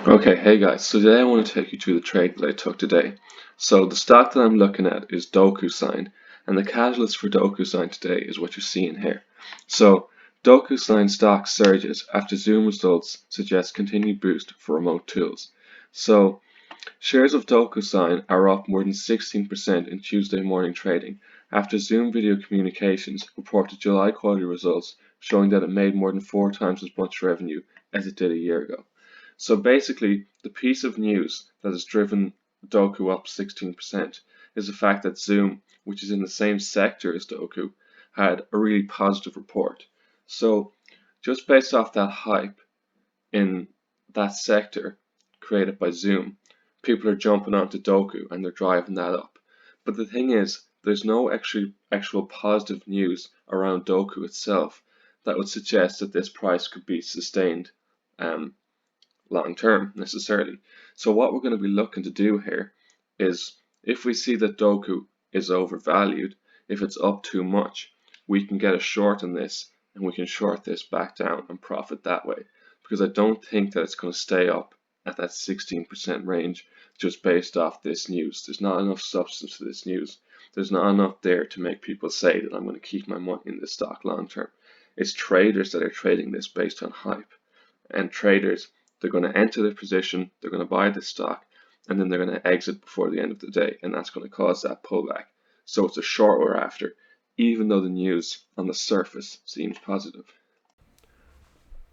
Okay, hey guys, so today I want to take you through the trade that I took today. So the stock that I'm looking at is docu, and the catalyst for docu today is what you're seeing here. So docu stock surges after Zoom results suggest continued boost for remote tools. So shares of docu are up more than 16% in Tuesday morning trading after Zoom Video Communications reported July quarterly results showing that it made more than 4 times as much revenue as it did a year ago. So basically, the piece of news that has driven Doku up 16% is the fact that Zoom, which is in the same sector as Doku, had a really positive report. So just based off that hype in that sector created by Zoom, people are jumping onto Doku and they're driving that up. But the thing is, there's no actual positive news around Doku itself that would suggest that this price could be sustained um, long term necessarily. So what we're going to be looking to do here is if we see that Doku is overvalued, if it's up too much, we can get a short on this and we can short this back down and profit that way. Because I don't think that it's going to stay up at that 16% range just based off this news. There's not enough substance to this news. There's not enough there to make people say that I'm going to keep my money in this stock long term. It's traders that are trading this based on hype. And traders, they're going to enter the position, they're going to buy the stock, and then they're going to exit before the end of the day, and that's going to cause that pullback. So it's a short we're after, even though the news on the surface seems positive.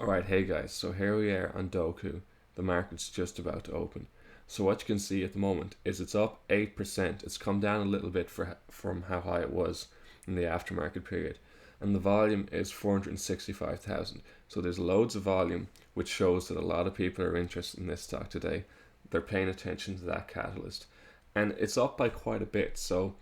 Alright, hey guys, so here we are on Doku. The market's just about to open. So what you can see at the moment is it's up 8%. It's come down a little bit from how high it was in the aftermarket period. And the volume is 465,000. So there's loads of volume, which shows that a lot of people are interested in this stock today. They're paying attention to that catalyst. And it's up by quite a bit. So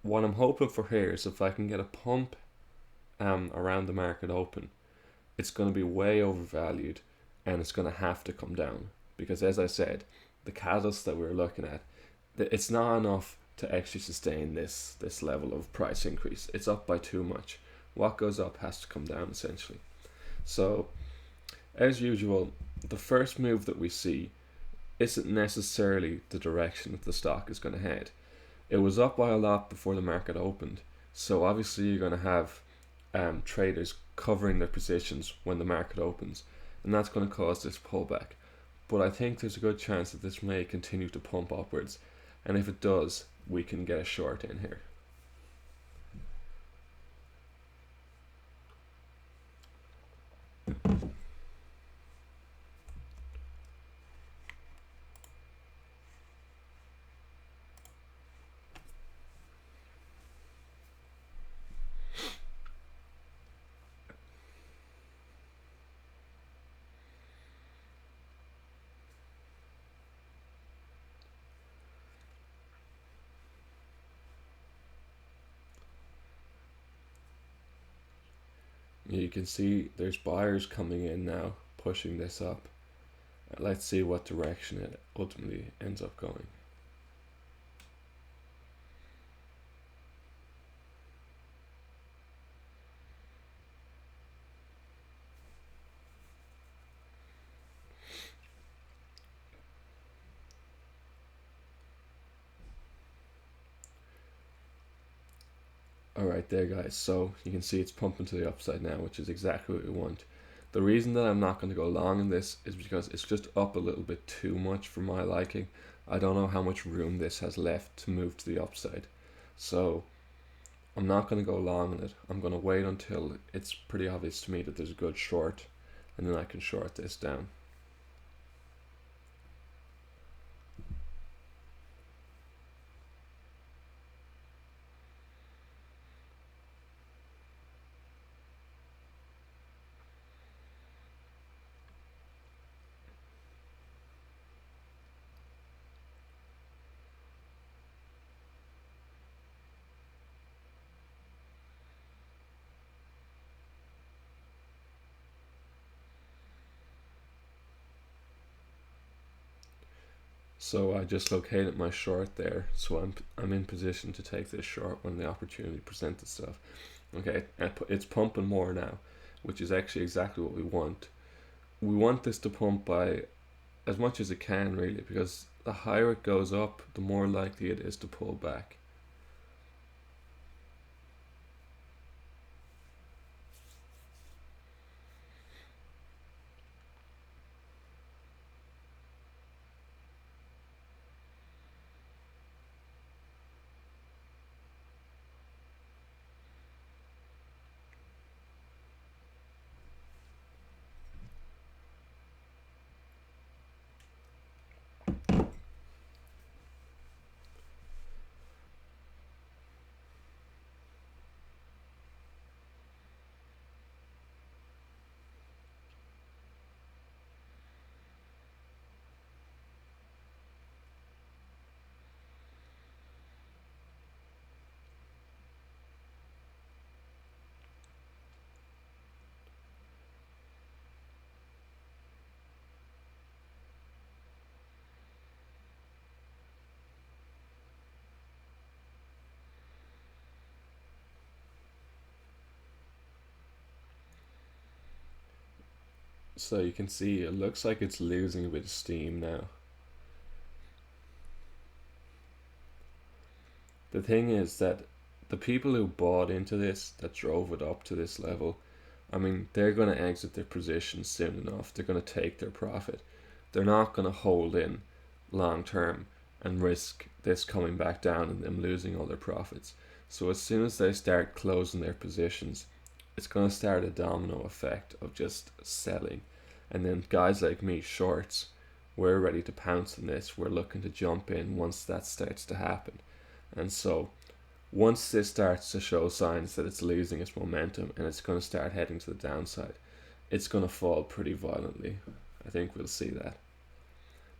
what I'm hoping for here is if I can get a pump around the market open, it's going to be way overvalued and it's going to have to come down because, as I said, the catalyst that we're looking at, it's not enough to actually sustain this level of price increase. It's up by too much. What goes up has to come down essentially. So as usual, the first move that we see isn't necessarily the direction that the stock is going to head. It was up by a lot before the market opened, so obviously you're going to have traders covering their positions when the market opens, and that's going to cause this pullback. But I think there's a good chance that this may continue to pump upwards, and if it does, we can get a short in here. You can see there's buyers coming in now, pushing this up. Let's see what direction it ultimately ends up going. Alright there guys, so you can see it's pumping to the upside now, which is exactly what we want. The reason that I'm not going to go long in this is because it's just up a little bit too much for my liking. I don't know how much room this has left to move to the upside. So I'm not going to go long in it. I'm going to wait until it's pretty obvious to me that there's a good short, and then I can short this down. So I just located my short there, so I'm in position to take this short when the opportunity presents itself. Okay, it's pumping more now, which is actually exactly what we want. We want this to pump by as much as it can, really, because the higher it goes up, the more likely it is to pull back. So you can see it looks like it's losing a bit of steam now. The thing is that the people who bought into this, that drove it up to this level, I mean, they're going to exit their position soon enough. They're going to take their profit. They're not going to hold in long term and risk this coming back down and them losing all their profits. So as soon as they start closing their positions, it's going to start a domino effect of just selling. And then guys like me, shorts, we're ready to pounce on this. We're looking to jump in once that starts to happen. And so once this starts to show signs that it's losing its momentum and it's going to start heading to the downside, it's going to fall pretty violently. I think we'll see that.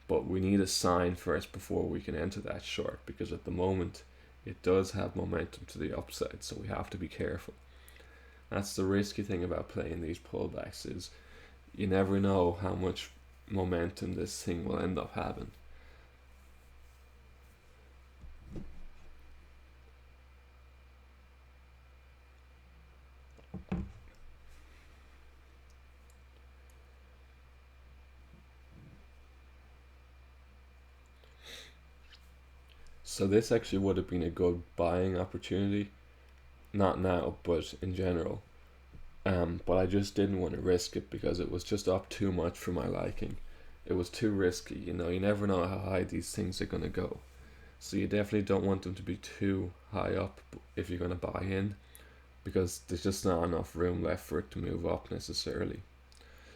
But we need a sign first before we can enter that short, because at the moment it does have momentum to the upside, so we have to be careful. That's the risky thing about playing these pullbacks, is you never know how much momentum this thing will end up having. So this actually would have been a good buying opportunity, not now, but in general. But I just didn't want to risk it because it was just up too much for my liking. It was too risky, you know. You never know how high these things are going to go. So you definitely don't want them to be too high up if you're going to buy in, because there's just not enough room left for it to move up necessarily.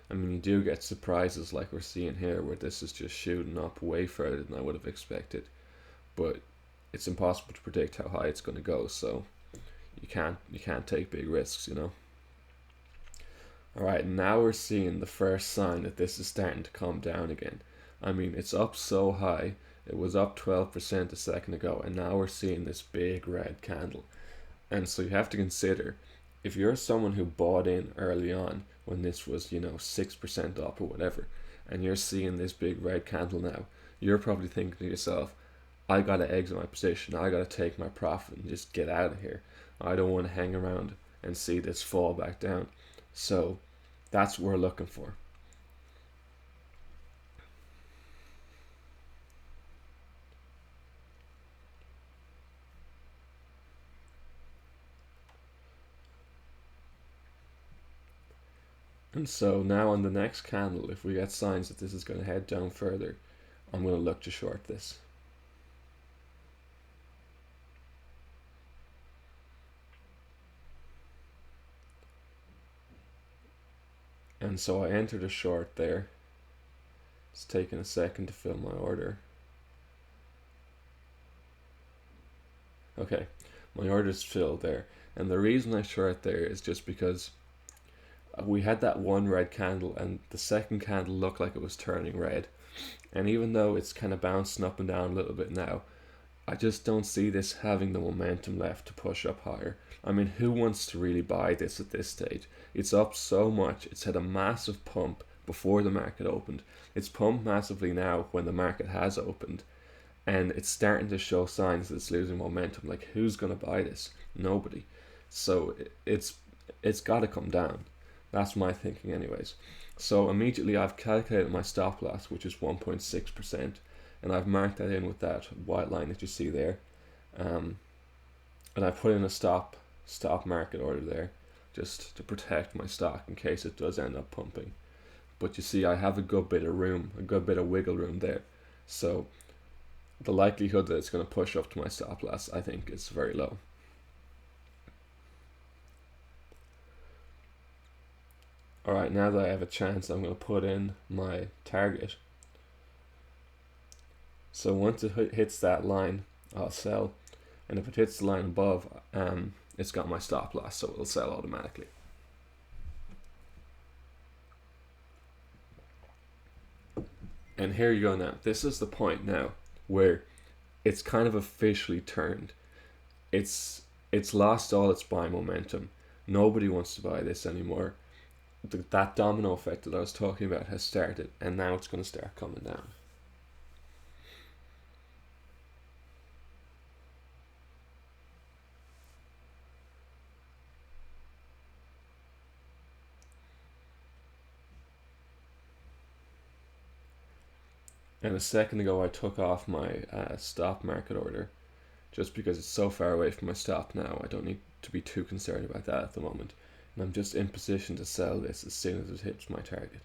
I mean, you do get surprises like we're seeing here, where this is just shooting up way further than I would have expected. But it's impossible to predict how high it's going to go, so you can't take big risks, you know. Alright, now we're seeing the first sign that this is starting to calm down again. I mean, it's up so high, it was up 12% a second ago, and now we're seeing this big red candle. And so you have to consider, if you're someone who bought in early on when this was, 6% up or whatever, and you're seeing this big red candle now, you're probably thinking to yourself, I gotta exit my position, I gotta take my profit and just get out of here. I don't want to hang around and see this fall back down. So that's what we're looking for. And so now on the next candle, if we get signs that this is going to head down further, I'm going to look to short this. And so I entered a short there. It's taking a second to fill my order. Okay, my order's filled there. And the reason I short there is just because we had that one red candle and the second candle looked like it was turning red. And even though it's kind of bouncing up and down a little bit now, I just don't see this having the momentum left to push up higher. I mean, who wants to really buy this at this stage? It's up so much. It's had a massive pump before the market opened. It's pumped massively now when the market has opened. And it's starting to show signs that it's losing momentum. Like, who's going to buy this? Nobody. So it's got to come down. That's my thinking anyways. So immediately I've calculated my stop loss, which is 1.6%, and I've marked that in with that white line that you see there. And I put in a stop market order there, just to protect my stock in case it does end up pumping. But you see, I have a good bit of room, a good bit of wiggle room there. So the likelihood that it's going to push up to my stop loss, I think, is very low. Alright, now that I have a chance, I'm going to put in my target. So once it hits that line, I'll sell. And if it hits the line above, it's got my stop loss, so it'll sell automatically. And here you go now. This is the point now where it's kind of officially turned. It's lost all its buying momentum. Nobody wants to buy this anymore. That domino effect that I was talking about has started, and now it's going to start coming down. And a second ago I took off my stop market order just because it's so far away from my stop now. I don't need to be too concerned about that at the moment. And I'm just in position to sell this as soon as it hits my target.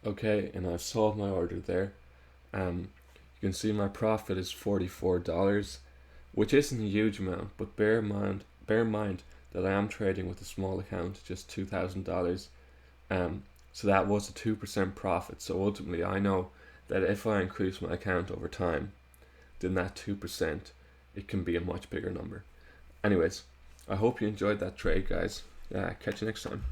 Okay, and I've sold my order there. You can see my profit is $44, which isn't a huge amount, but bear in mind that I am trading with a small account, just $2,000. So that was a 2% profit. So ultimately, I know that if I increase my account over time, then that 2%, it can be a much bigger number. Anyways, I hope you enjoyed that trade, guys. Catch you next time.